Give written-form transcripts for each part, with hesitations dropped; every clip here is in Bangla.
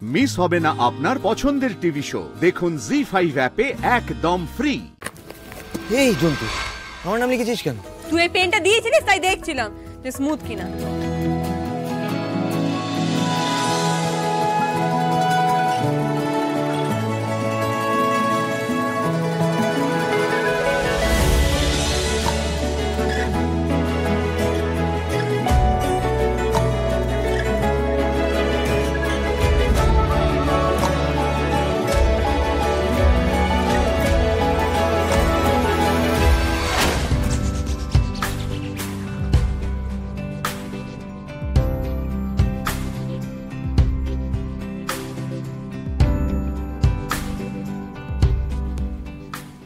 মিস হবে না আপনার পছন্দের টিভি শো। দেখুন জি5 অ্যাপে একদম ফ্রি। এই জন্তু, আমার নাম লিখেছিস কেন? তুই এই পেনটা দিয়েছিলিস তাই দেখছিলাম যে স্মুথ কিনা।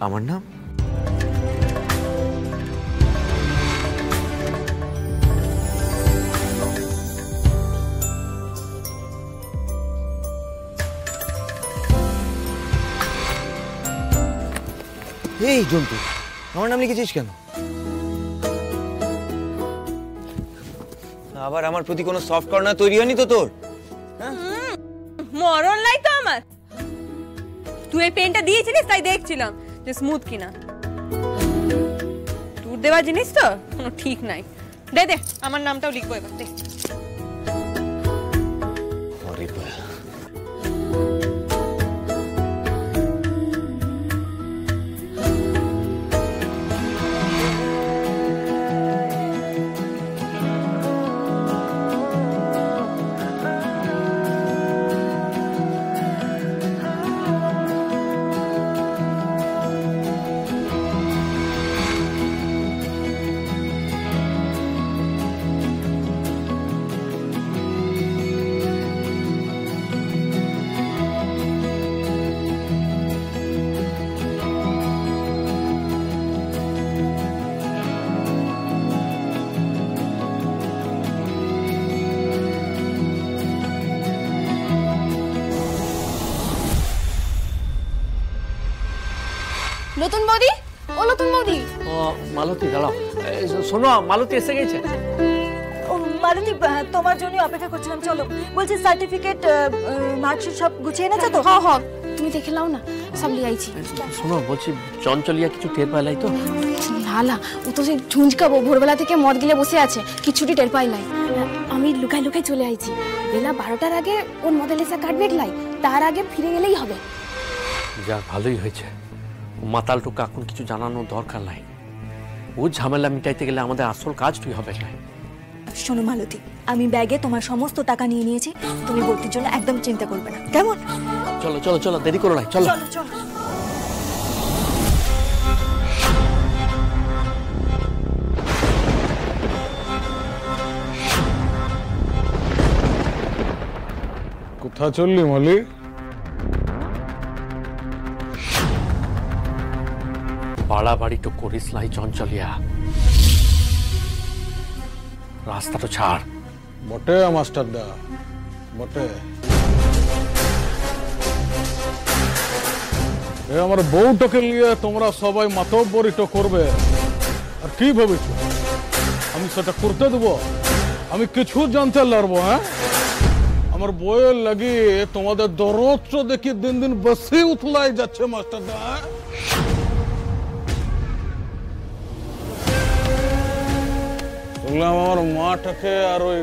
আমার নাম? এই জন্তু, আমার নাম লিখেছিস কেন? আবার আমার প্রতি কোনো সফট কর্নার তৈরি হয়নি তো তোর? মরণ লাই তো আমার। তুই এই পেনটা দিয়েছিলিস তাই দেখছিলাম যে স্মুথ কিনা। তোর দেওয়া জিনিস তো কোনো ঠিক নাই। দে দে, আমার নামটাও লিখবো এবার। দে। নতুন বৌদি, ও নতুন বৌদি। ও মালতী, দাঁড়াও। শোনো, মালতী এসে গেছে। ও মালতী, তোমার জন্য অপেক্ষা করছিলাম। চলো, বলছি সার্টিফিকেট, মার্কশিট সব গুছিয়ে এনেছো তো? হ্যাঁ হ্যাঁ, তুমি দেখে নাও না, সব লিয়ে আইছি। শোনো, বলছি চঞ্চলিয়া কিছু টের পাইলাই তো? না না, ও তো সেই ঝুঁঝকাবো, ভোরবেলা থেকে মদ গিলে বসে আছে, কিছুটি টের পাইলাই। আমি লুকাই লুকাই চলে আইছি। বেলা 12টার আগে ওর মদের লেসা কাটবে লাই, তার আগে ফিরে গেলেই হবে। যাক, ভালোই হয়েছে। মাতালটুকু এখন কিছু জানানোর দরকার নাই। ও ঝামেলা মিটাইতে গেলে আমাদের আসল কাজটি হবে না। শোনো মালতী, আমি ব্যাগে তোমার সমস্ত টাকা নিয়ে নিয়েছি, তুমি ভর্তির জন্য একদম চিন্তা করবে না, কেমন? চলো চলো চলো, দেরি করো না, চলো চলো চলো। কোথা চললি মলি? বাড়াবাড়ি তো করিস নাই চঞ্চলিয়া, রাস্তাটা ছাড়। বটে মাস্টার দা, বটে। আমার বউটাকে নিয়ে তোমরা সবাই মাতব্বরিত করবে, আর কি ভেবেছ আমি সেটা করতে দেবো? আমি কিছু জানতে পারবো? হ্যাঁ, আমার বউয়ের লাগি তোমাদের দরদ দেখি দিন দিন বেশি উতলাই যাচ্ছে মাস্টার দা। শুনলাম আমার মাটাকে আর ওই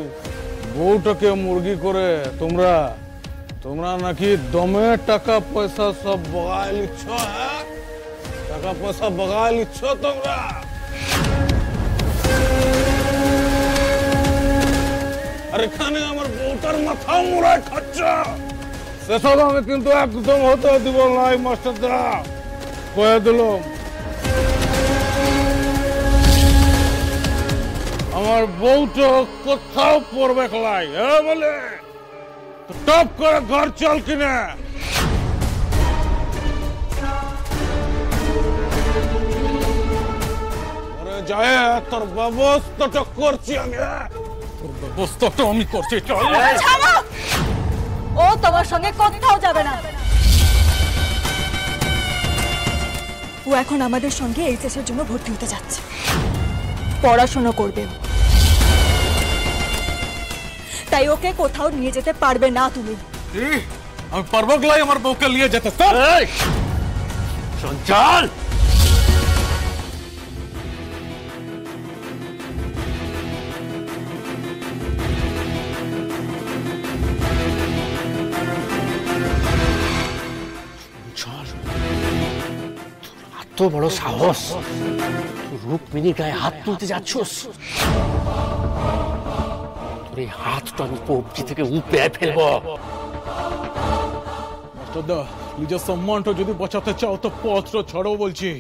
বউটাকে মুরগি করে তোমরা নাকি দমে টাকা পয়সা সব বগায় লিচ্ছ। হ্যাঁ, টাকা পয়সা বগায় লিচ্ছ তোমরা। আর এখানে আমার বউটার মাথা মুড়ায় খাচ্ছ, সেসব আমি কিন্তু একদম হতে দিব নাই মাস্টার দা, কয়ে দিলাম। আমার বউটা কোথাও পড়বে খেলাই, হ্যাঁ বলে টপ করে ঘর চল কিনা। যায় তোর ব্যবস্থাটা করছি আমি, তোর ব্যবস্থাটা আমি করছি। চল, ও তোমার সঙ্গে কোথাও যাবে না। ও এখন আমাদের সঙ্গে এইচএস এর জন্য ভর্তি হতে যাচ্ছে, পড়াশোনা করবে। তাই ওকে কোথাও নিয়ে যেতে পারবে না তুমি। আমি পারবো গলাই আমার বউকে নিয়ে যেতে। চঞ্চল এত বড় সাহস, রুক্মিণীর গায়ে হাত তুলতে যাচ্ছস? তোর এই হাতটা আমি কবজি থেকে উপড়ে ফেলবো। মাস্টারদা, নিজের সম্মানটা যদি বাঁচাতে চাও তো পথটা ছাড়ো বলছি,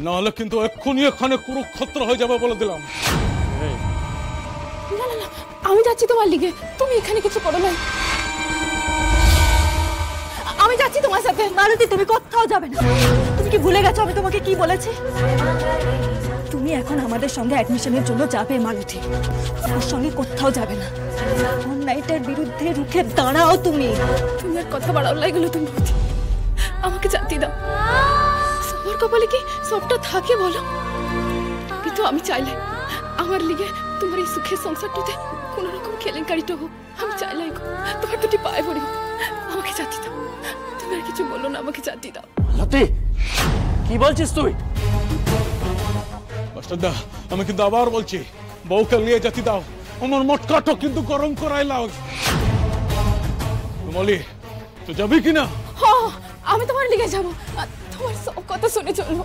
নাহলে কিন্তু এক্ষুনি এখানে কুরুক্ষেত্র হয়ে যাবে বলে দিলাম। না না না, আমি যাচ্ছি তোমার লিগে, তুমি এখানে কিছু করো না। আমি যাচ্ছি তোমার সাথে। মালতী, তুমি কোথাও যাবে না। তুমি কি ভুলে গেছো আমি তোমাকে কি বলেছি? তুমি এখন আমাদের সঙ্গে অ্যাডমিশনের জন্য যাবে মালতী, ওর সঙ্গে কোথাও যাবে না। অন্যায়টার বিরুদ্ধে রুখে দাঁড়াও তুমি। তুমি আর কথা বাড়াও লাগলো, তুমি আমাকে জানতে দাও। সবার কপালে কি সবটা থাকে বলো? কিন্তু আমি চাইলে আমার লিগে তোমার এই সুখের সংসারটাতে কোন রকম কেলেঙ্কারিটা হোক, আমি চাইলে তোমার দুটি পায়ে পড়ি, আমাকে জানতে দাও। তুমি আর কিছু বলো না, আমাকে জানতে দাও। লতি, কি বলছিস তুই? মাস্টারদা, আমি কিন্তু আবার বলছি, বউকে নিয়ে যেতে দাও। আমার মটকাটা কিন্তু গরম করাই লাও। মলি, তুই যাবি কিনা? হ্যাঁ, আমি তোমার লিগে যাব, তোমার সব কথা শুনে চলবো।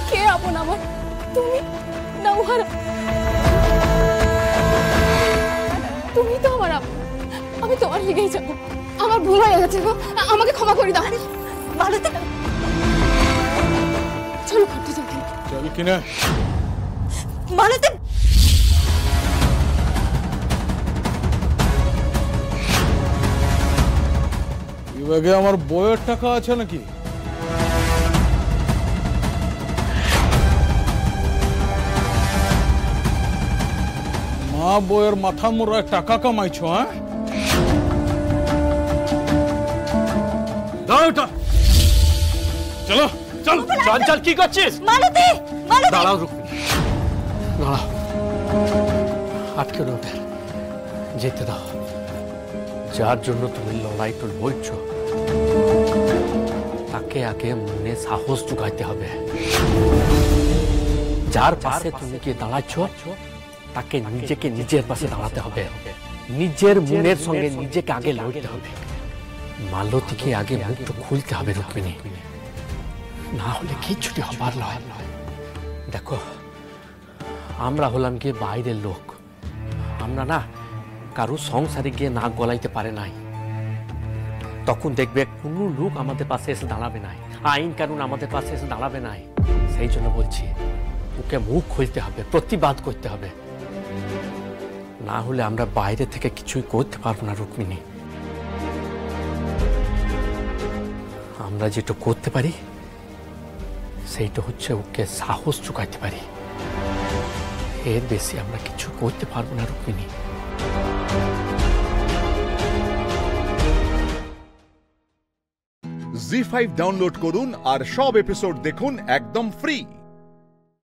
কে আপন আমার, তুমি না উহারা? তুমি তো আমার আপন, আমি তোমার লিগেই যাবো। আমার ভুল হয়ে গেছে গো, আমাকে ক্ষমা করে দাও। মালতী, চলো ঘুরতে যাবো। যাবি কিনা? মালতী, এই ব্যাগে আমার বইয়ের টাকা আছে নাকি? মা বইয়ের মাথা মুড়ায় টাকা কামাইছো? হ্যাঁ, দাও এটা। চলো চল। চঞ্চল, কি করছিস? মালতী, মালতী, দাঁড়াও রুক্মিণী, দাঁড়াও। আটকে ওঠে, যেতে দাও। যার জন্য তুমি লড়াইটা লড়ছ তাকে আগে মনে সাহস জোগাইতে হবে। যার পাশে তুমি গিয়ে দাঁড়াচ্ছ তাকে নিজেকে নিজের পাশে দাঁড়াতে হবে। নিজের মনের সঙ্গে নিজেকে আগে লড়তে হবে। মালতীকে আগে মুখটা খুলতে হবে রুক্মিণী, না হলে কিচ্ছুটি হবার নয়। দেখো, আমরা হলাম গিয়ে বাইরের লোক, আমরা না কারো সংসারে গিয়ে নাক গলাইতে পারে নাই। তখন দেখবে কোনো লোক আমাদের পাশে এসে দাঁড়াবে নাই, আইন কানুন আমাদের পাশে এসে দাঁড়াবে নাই। সেই জন্য বলছি, ওকে মুখ খুলতে হবে, প্রতিবাদ করতে হবে, না হলে আমরা বাইরে থেকে কিছুই করতে পারবো না রুক্মিণী। আমরা যেটা করতে পারি সেইটা হচ্ছে ওকে সাহস জোগাইতে পারি। এর বেশি আমরা কিছু করতে পারবো না রুক্মিণী। জি5 ডাউনলোড করুন আর সব এপিসোড দেখুন একদম ফ্রি।